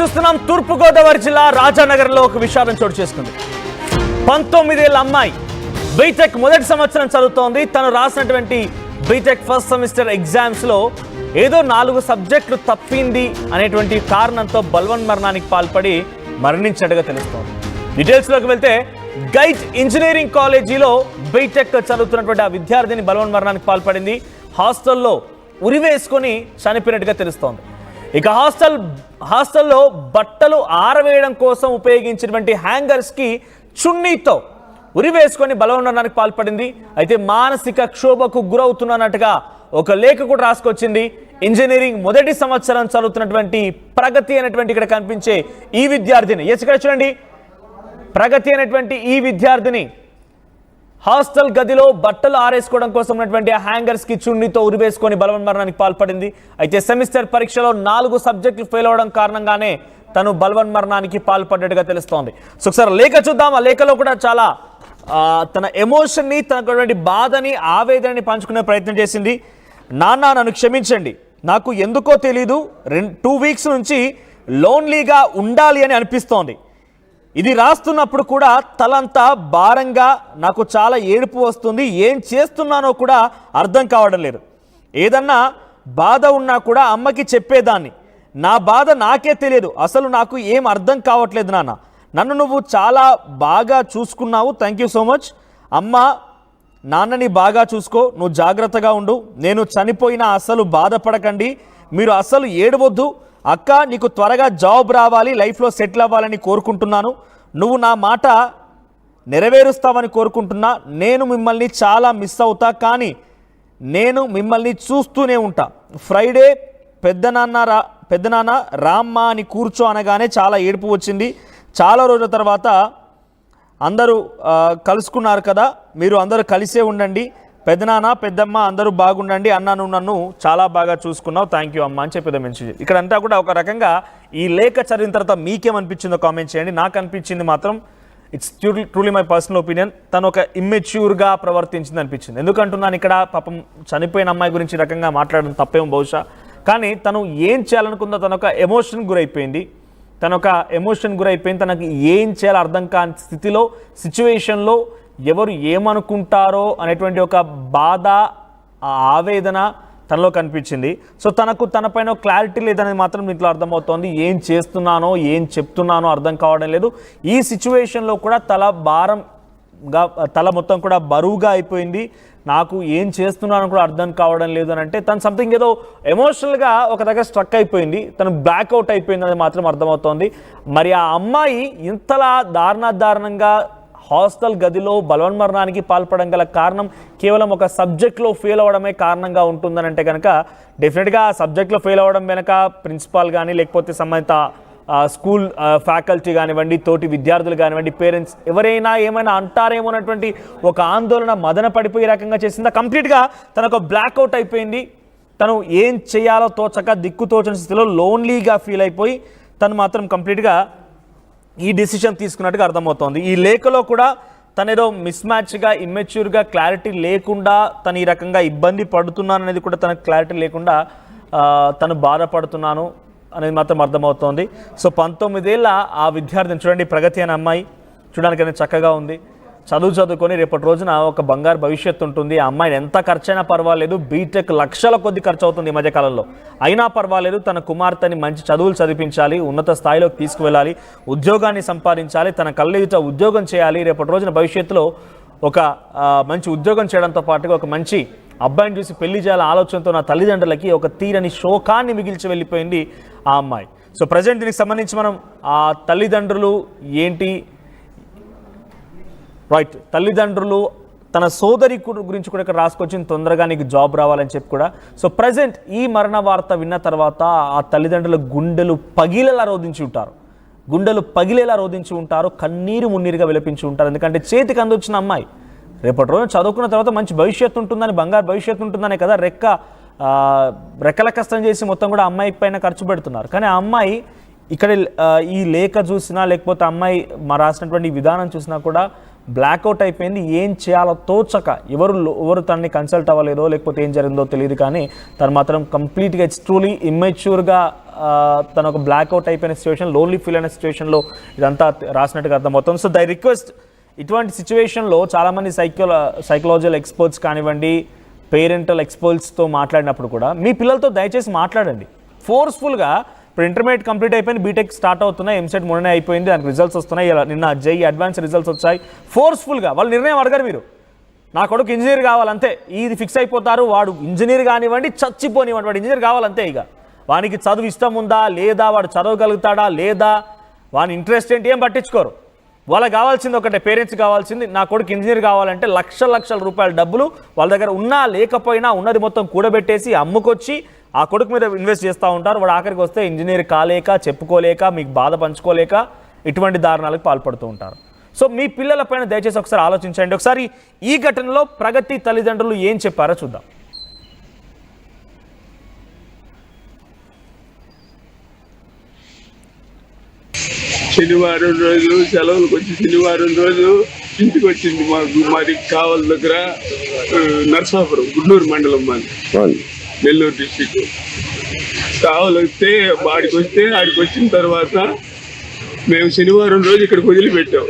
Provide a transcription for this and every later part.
చూస్తున్నాం తూర్పుగోదావరి జిల్లా రాజానగర్లో ఒక విషాదం చోటు చేసుకుంది. 19 ఏళ్ల అమ్మాయి బీటెక్ మొదటి సంవత్సరం చదువుతోంది. తను రాసినటువంటి బీటెక్ ఫస్ట్ సెమిస్టర్ ఎగ్జామ్స్ లో ఏదో 4 సబ్జెక్టులు తప్పింది అనేటువంటి కారణంతో బలవన్మరణానికి పాల్పడి మరణించినట్టుగా తెలుస్తోంది. డీటెయిల్స్ లోకి వెళ్తే గైట్ ఇంజనీరింగ్ కాలేజీలో బీటెక్ చదువుతున్నటువంటి ఆ విద్యార్థిని బలవన్మరణానికి పాల్పడింది. హాస్టల్లో ఉరివేసుకొని చనిపోయినట్టుగా తెలుస్తోంది. ఇక హాస్టల్లో బట్టలు ఆరవేయడం కోసం ఉపయోగించినటువంటి హ్యాంగర్స్ కి చున్నీతో ఉరివేసుకొని బలవన్మరణానికి పాల్పడింది. అయితే మానసిక క్షోభకు గురవుతున్నట్టుగా ఒక లేఖ కూడా రాసుకొచ్చింది. ఇంజనీరింగ్ మొదటి సంవత్సరం చదువుతున్నటువంటి ప్రగతి అనేటువంటి ఇక్కడ కనిపించే ఈ విద్యార్థిని, ఇక్కడ చూడండి, ప్రగతి అనేటువంటి ఈ విద్యార్థిని హాస్టల్ గదిలో బట్టలు ఆరేసుకోవడం కోసం ఉన్నటువంటి ఆ హ్యాంగర్స్ కి చున్నీతో ఉరివేసుకొని బలవన్మరణానికి పాల్పడింది. అయితే సెమిస్టర్ పరీక్షలో 4 సబ్జెక్టులు ఫెయిల్ అవడం కారణంగానే తను బలవన్మరణానికి పాల్పడ్డట్టుగా తెలుస్తోంది. సో ఒకసారి లేఖ చూద్దాం. ఆ లేఖలో కూడా చాలా తన ఎమోషన్ని, తనకున్నటువంటి బాధని, ఆవేదనని పంచుకునే ప్రయత్నం చేసింది. నాన్న, నన్ను క్షమించండి. నాకు ఎందుకో తెలీదు 2 వీక్స్ నుంచి లోన్లీగా ఉండాలి అని అనిపిస్తోంది. ఇది రాస్తున్నప్పుడు కూడా తలంతా భారంగా, నాకు చాలా ఏడుపు వస్తుంది. ఏం చేస్తున్నానో కూడా అర్థం కావడం లేదు. ఏదన్నా బాధ ఉన్నా కూడా అమ్మకి చెప్పేదాన్ని. నా బాధ నాకే తెలియదు. అసలు నాకు ఏం అర్థం కావట్లేదు నాన్న. నన్ను నువ్వు చాలా బాగా చూసుకున్నావు. Thank you so much. అమ్మ, నాన్నని బాగా చూసుకో. నువ్వు జాగ్రత్తగా ఉండు. నేను చనిపోయినా అసలు బాధపడకండి. మీరు అసలు ఏడవద్దు. అక్క, నీకు త్వరగా జాబ్ రావాలి, లైఫ్లో సెటిల్ అవ్వాలని కోరుకుంటున్నాను. నువ్వు నా మాట నెరవేరుస్తావని కోరుకుంటున్నా. నేను మిమ్మల్ని చాలా మిస్ అవుతా, కానీ నేను మిమ్మల్ని చూస్తూనే ఉంటా. ఫ్రైడే పెద్దనాన్న రామ్మా అని కూర్చో అనగానే చాలా ఏడుపు వచ్చింది. చాలా రోజుల తర్వాత అందరూ కలుసుకున్నారు కదా, మీరు అందరూ కలిసే ఉండండి. పెద్దనాన్న, పెద్దమ్మ అందరూ బాగుండండి. అన్న, నువ్వు నన్ను చాలా బాగా చూసుకున్నావు. థ్యాంక్ యూ అమ్మ అని చెప్పేది మెన్షన్. ఇక్కడంతా కూడా ఒక రకంగా ఈ లేఖ చదివిన తర్వాత మీకేమనిపించిందో కామెంట్ చేయండి. నాకు అనిపించింది మాత్రం, it's truly my personal opinion, తను ఒక ఇమ్మెచ్యూర్గా ప్రవర్తించింది అనిపించింది. ఎందుకంటున్నాను, ఇక్కడ పాపం చనిపోయిన అమ్మాయి గురించి రకంగా మాట్లాడడం తప్పేమో బహుశా, కానీ తను ఏం చేయాలనుకుందో తను ఒక ఎమోషన్ గురైపోయింది. తనకు ఏం చేయాలో అర్థం కాని స్థితిలో, సిచ్యువేషన్లో ఎవరు ఏమనుకుంటారో అనేటువంటి ఒక బాధ, ఆవేదన తనలో కనిపించింది. సో తనపైన క్లారిటీ లేదనేది మాత్రం దీంట్లో అర్థమవుతోంది. ఏం చేస్తున్నానో, ఏం చెప్తున్నానో అర్థం కావడం లేదు. ఈ సిచ్యువేషన్లో కూడా తల మొత్తం కూడా బరువుగా అయిపోయింది. నాకు ఏం చేస్తున్నానో కూడా అర్థం కావడం లేదు అని అంటే తను సంథింగ్ ఏదో ఎమోషనల్గా ఒక దగ్గర స్ట్రక్ అయిపోయింది. తను బ్లాక్అవుట్ అయిపోయింది అనేది మాత్రం అర్థమవుతోంది. మరి ఆ అమ్మాయి ఇంతలా దారుణంగా హాస్టల్ గదిలో బలవన్మరణానికి పాల్పడడం గల కారణం కేవలం ఒక సబ్జెక్ట్లో ఫెయిల్ అవ్వడమే కారణంగా ఉంటుందని అంటే కనుక డెఫినెట్గా ఆ సబ్జెక్ట్లో ఫెయిల్ అవ్వడం వెనక ప్రిన్సిపాల్ కానీ, లేకపోతే సంబంధిత స్కూల్ ఫ్యాకల్టీ కానివ్వండి, తోటి విద్యార్థులు కానివ్వండి, పేరెంట్స్ ఎవరైనా ఏమైనా అంటారేమో అన్నటువంటి ఒక ఆందోళన మదన పడిపోయే రకంగా చేసిందా. కంప్లీట్గా తనకు బ్లాక్అవుట్ అయిపోయింది. తను ఏం చేయాలో తోచక, దిక్కుతోచని స్థితిలో లోన్లీగా ఫీల్ అయిపోయి తను మాత్రం కంప్లీట్గా ఈ డిసిషన్ తీసుకున్నట్టుగా అర్థమవుతోంది. ఈ లేఖలో కూడా తనేదో మిస్ మ్యాచ్గా, ఇమ్మెచ్యూర్గా, క్లారిటీ లేకుండా తను ఈ రకంగా ఇబ్బంది పడుతున్నాను అనేది కూడా తనకు క్లారిటీ లేకుండా తను బాధపడుతున్నాను అనేది మాత్రం అర్థమవుతోంది. సో 19 ఏళ్ళ ఆ విద్యార్థిని చూడండి, ప్రగతి అనే అమ్మాయి చూడడానికైనా చక్కగా ఉంది. చదువుకొని రేపటి రోజున ఒక బంగారు భవిష్యత్తు ఉంటుంది. ఆ అమ్మాయిని ఎంత ఖర్చైనా పర్వాలేదు, బీటెక్ లక్షల కొద్ది ఖర్చు అవుతుంది ఈ మధ్యకాలంలో, అయినా పర్వాలేదు. తన కుమార్తెని మంచి చదువులు చదివించాలి, ఉన్నత స్థాయిలోకి తీసుకువెళ్ళాలి, ఉద్యోగాన్ని సంపాదించాలి, తన కళ్ళెదుట ఉద్యోగం చేయాలి. రేపటి రోజున భవిష్యత్తులో ఒక మంచి ఉద్యోగం చేయడంతో పాటుగా ఒక మంచి అబ్బాయిని చూసి పెళ్లి చేయాలని ఆలోచనతో నా తల్లిదండ్రులకి ఒక తీరని శోకాన్ని మిగిల్చి వెళ్ళిపోయింది ఆ అమ్మాయి. సో ప్రజెంట్ దీనికి సంబంధించి మనం ఆ తల్లిదండ్రులు ఏంటి, రైట్, తల్లిదండ్రులు తన సోదరి గురించి కూడా ఇక్కడ రాసుకొచ్చింది, తొందరగా నీకు జాబ్ రావాలని చెప్పి కూడా. సో ప్రజెంట్ ఈ మరణ వార్త విన్న తర్వాత ఆ తల్లిదండ్రుల గుండెలు పగిలేలా రోధించి ఉంటారు, కన్నీరు మున్నీరుగా విలపించి ఉంటారు. ఎందుకంటే చేతికి అందొచ్చిన అమ్మాయి రేపటి రోజున చదువుకున్న తర్వాత మంచి భవిష్యత్తు ఉంటుందని, బంగారు భవిష్యత్తు ఉంటుందనే కదా రెక్కల కష్టం చేసి మొత్తం కూడా అమ్మాయి పైన ఖర్చు పెడుతున్నారు. కానీ ఆ అమ్మాయి ఇక్కడ ఈ లేఖ చూసినా, లేకపోతే అమ్మాయి రాసినటువంటి విధానం చూసినా కూడా బ్లాక్అవుట్ అయిపోయింది. ఏం చేయాలో తోచక ఎవరు తనని కన్సల్ట్ అవ్వలేదో లేకపోతే ఏం జరిగిందో తెలియదు, కానీ తను మాత్రం కంప్లీట్గా ఇట్స్ ట్రూలీ ఇమ్మెచ్యూర్గా తను ఒక బ్లాక్అవుట్ అయిపోయిన సిచ్యువేషన్, లోన్లీ ఫీల్ అయిన సిచ్యువేషన్లో ఇదంతా రాసినట్టుగా అర్థమవుతుంది. సో దై రిక్వెస్ట్, ఇటువంటి సిచ్యువేషన్లో చాలామంది సైకలాజికల్ ఎక్స్పర్ట్స్ కానివ్వండి, పేరెంటల్ ఎక్స్పర్ట్స్తో మాట్లాడినప్పుడు కూడా మీ పిల్లలతో దయచేసి మాట్లాడండి ఫోర్స్ఫుల్గా. ఇప్పుడు ఇంటర్మీడియట్ కంప్లీట్ అయిపోయింది, బీటెక్ స్టార్ట్ అవుతున్నాయి, ఎంసెట్ మొన్ననే అయిపోయింది, దానికి రిజల్ట్స్ వస్తున్నాయి, నిన్న జేఈ అడ్వాన్స్ రిజల్ట్స్ వచ్చాయి. ఫోర్స్ఫుల్గా వాళ్ళు నిర్ణయం అడగారు, మీరు నా కొడుకు ఇంజనీర్ కావాలంతే, ఇది ఫిక్స్ అయిపోతారు. వాడు ఇంజనీర్ కానివ్వండి, చచ్చిపోనివ్వండి, వాడు ఇంజనీర్ కావాలంతే. ఇక వానికి చదువు ఇష్టం ఉందా లేదా, వాడు చదవగలుగుతాడా లేదా, వాని ఇంట్రెస్ట్ ఏంటి, ఏం పట్టించుకోరు. వాళ్ళకి కావాల్సింది ఒకటే, పేరెంట్స్ కావాల్సింది నా కొడుకు ఇంజనీర్ కావాలంటే లక్షల రూపాయల డబ్బులు వాళ్ళ దగ్గర ఉన్నా లేకపోయినా ఉన్నది మొత్తం కూడబెట్టేసి అమ్ముకొచ్చి ఆ కొడుకు మీద ఇన్వెస్ట్ చేస్తూ ఉంటారు. వాడు ఆఖరికి వస్తే ఇంజనీర్ కాలేక, చెప్పుకోలేక, మీకు బాధ పంచుకోలేక ఇటువంటి దారుణాలకు పాల్పడుతూ ఉంటారు. సో మీ పిల్లలపైన దయచేసి ఒకసారి ఆలోచించండి. ఒకసారి ఈ ఘటనలో ప్రగతి తల్లిదండ్రులు ఏం చెప్పారో చూద్దాం. శనివారం రోజు సెలవులకు వచ్చి శనివారం రోజు ఇంటికి వచ్చింది. మాది కావల దగ్గర నర్సాపురం, గుంటూరు మండలం, మాది నెల్లూరు డిస్టిక్. కావలు వస్తే ఆడికి వచ్చిన తర్వాత మేము శనివారం రోజు ఇక్కడికి వదిలిపెట్టాం,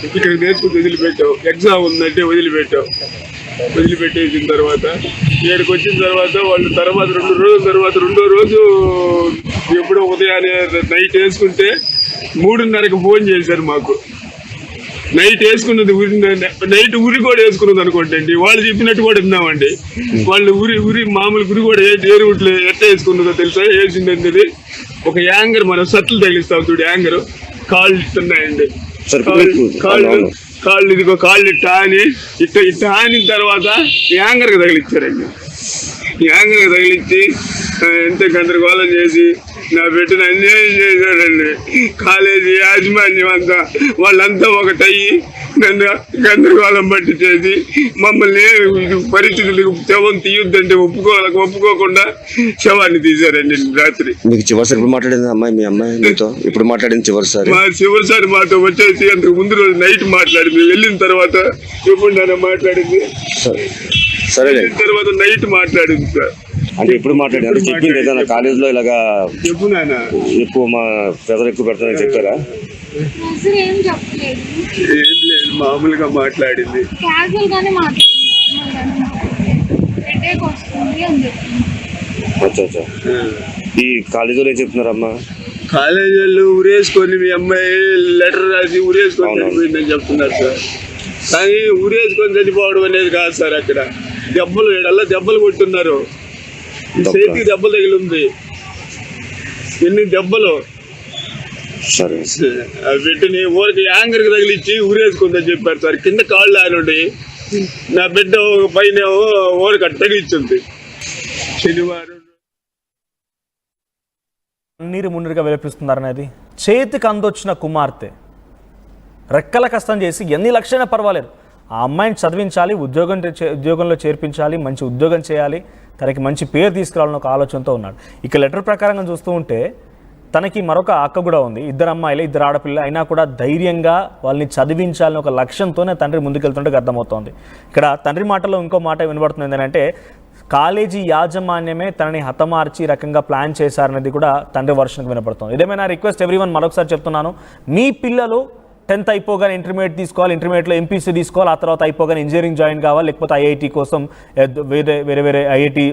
ఇక్కడ నేర్చుకుని వదిలిపెట్టాం. ఎగ్జామ్ ఉందంటే వదిలిపెట్టేసిన తర్వాత ఇక్కడికి వచ్చిన తర్వాత వాళ్ళు తర్వాత 2 రోజుల తర్వాత రెండో రోజు ఎప్పుడో ఉదయాన్నే నైట్ వేసుకుంటే 3:30కి ఫోన్ చేశారు మాకు. నైట్ వేసుకున్నది నైట్ ఉరి కూడా వేసుకున్నది అనుకోండి, వాళ్ళు చెప్పినట్టు కూడా విన్నామండి. వాళ్ళు ఉరి మామూలు ఉరి కూడా ఏ రూట్లో ఎట్లా వేసుకున్నదో తెలుసా? వేసింది ఒక యాంగర్, మనం సట్లు తగిలిస్తాం చూడు, యాంగర్ కాళ్ళు ఇస్తున్నాయండి, కాళ్ళు ఇదిగో కాళ్ళు ఇట్ట ఆనిన తర్వాత యాంగర్కి తగిలిచ్చారండి. యాంగర్కి తగిలిచ్చి ఎంత గందరగోళం చేసి నా బిడ్డను అన్యాయం చేశారండి. కాలేజీ యాజమాన్యం అంతా వాళ్ళంతా ఒకటయ్యి నన్ను గందరగోళం పట్టి చేసి మమ్మల్ని పరిస్థితులకు శవం తీయొద్దంటే ఒప్పుకోకుండా శవాన్ని తీశారండి రాత్రి. మీకు చివరిసారి మాట్లాడింది అమ్మాయి, మీ అమ్మాయి మీతో ఇప్పుడు మాట్లాడింది చివరిసారి మాతో వచ్చేసి అంతకు ముందు రోజు నైట్ మాట్లాడింది. వెళ్ళిన తర్వాత ఎప్పుడు మాట్లాడింది, సరే తర్వాత నైట్ మాట్లాడింది సార్. అంటే ఎప్పుడు మాట్లాడారు? చెప్పింది ఏదైనా కాలేజీలో ఇలాగా చెప్పు నాయన, ఎక్కువ మా ప్రెజర్ ఎక్కువ పెడతానని చెప్పారా? ఏం చెప్పలేదు, ఏం లేదు, మామూలుగా మాట్లాడింది. క్యాజువల్ గానే హెడేక్ వస్తుంది అని చెప్పింది. అచ్చా. ఈ కాలేజీలో ఏం చెప్తున్నారమ్మా? కాలేజీ వాళ్ళు ఉరేసుకొని మీ అమ్మాయి లెటర్ రాసి ఉరేసుకొని చనిపోయిందని చెప్తున్నారు సార్. కానీ ఉరేసుకొని చనిపోవడం అనేది కాదు సార్. అక్కడ దెబ్బలు కొట్టున్నారు, ఈ చేతికి దెబ్బలు తగిలి ఉంది, ఎన్ని దెబ్బలు. సరే, బిడ్డని ఊరికి యాంగర్కి తగిలిచ్చి ఊరేసుకుందని చెప్పారు సార్. కింద కాళ్ళు ఆనుండి నా బిడ్డ పైన ఊరికి తగిలిచ్చింది. శనివారం నీరు మున్నీరుగా విలపిస్తున్నారనేది. చేతికి అందొచ్చిన కుమార్తె రెక్కల కష్టం చేసి ఎన్ని లక్షలైనా పర్వాలేదు, ఆ అమ్మాయిని చదివించాలి, ఉద్యోగంలో చేర్పించాలి, మంచి ఉద్యోగం చేయాలి, తనకి మంచి పేరు తీసుకురావాలని ఒక ఆలోచనతో ఉన్నాడు. ఇక లెటర్ ప్రకారంగా చూస్తూ ఉంటే తనకి మరొక అక్క కూడా ఉంది, 2 అమ్మాయిలు 2 ఆడపిల్లలు, అయినా కూడా ధైర్యంగా వాళ్ళని చదివించాలని ఒక లక్ష్యంతోనే తండ్రి ముందుకెళ్తుంటే అర్థమవుతోంది. ఇక్కడ తండ్రి మాటలో ఇంకో మాట వినబడుతుంది ఏంటంటే, కాలేజీ యాజమాన్యమే తనని హతమార్చి రకంగా ప్లాన్ చేశారనేది కూడా తండ్రి వర్షన్కి వినపడుతుంది. ఇదేమైనా రిక్వెస్ట్ ఎవ్రీవన్, మరొకసారి చెప్తున్నాను, మీ పిల్లలు 10th అయిపోగానే ఇంటర్మీడియట్ తీసుకోవాలి, ఇంటర్మీడియట్లో ఎంపీసీ తీసుకోవాలి, ఆ తర్వాత అయిపోగానే ఇంజనీరింగ్ జాయిన్ కావాలి, లేకపోతే ఐఐటి కోసం వేరే ఐఐటి